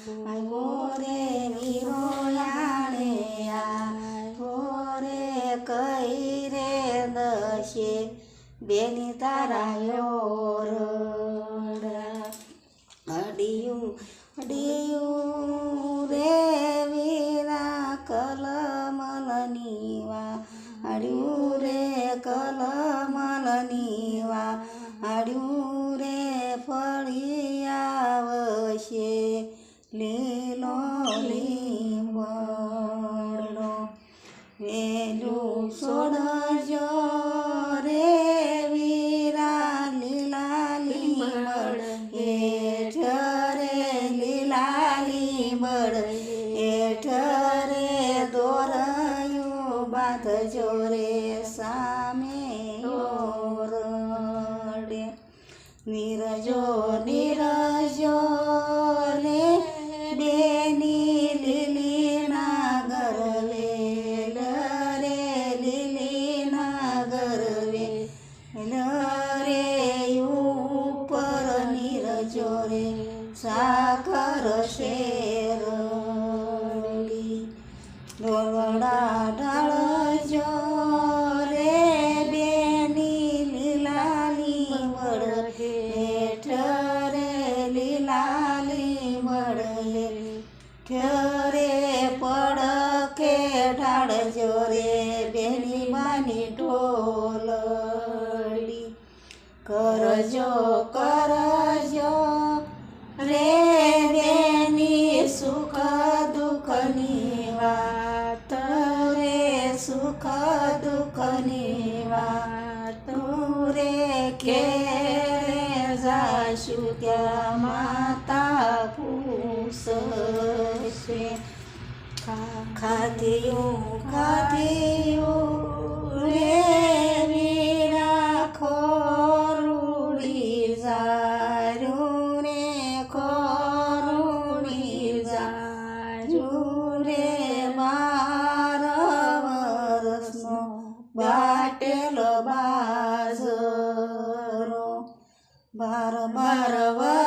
આવ્યો રે વીરો યાણે આવ્યો રે કઈ રે દશે બેની તારા યોરડા અડિયું રે વીરા કલમલની વાડ્યું રે કલમલની વાડ્યું રે ફળી આવશે લીલો લીમડો વેલું છોડજો રે વીરા લીલા લીમડ હેઠ રે લીલા લીમડ હેઠ રે દોરયું બાંધજો રે સામે ઓરડે નીરજો નીરજો રે બેની લીલીના ગરવે રે લીલીના ગરવે રે ઉપર નીરજો રે સાકર શેરડી દોરડા ઢાળજો રે બેની લીલાલી વડ હેઠ રે લીલાલી વડ હેઠ રે પડકે ઢાળજો રે બેની માની ઢોલડી કરજો કરજો રે બેની સુખ દુઃખની વાત રે સુખ દુઃખની વાત રે કે જાશું ત્યાં માતા પૂછશે ખાધ્યું રે વીરા ખોરુડી જારું રે ખોરુડી જારું રે 12 વર્ષનો બાટેલો બાજરો 12 વર્ષ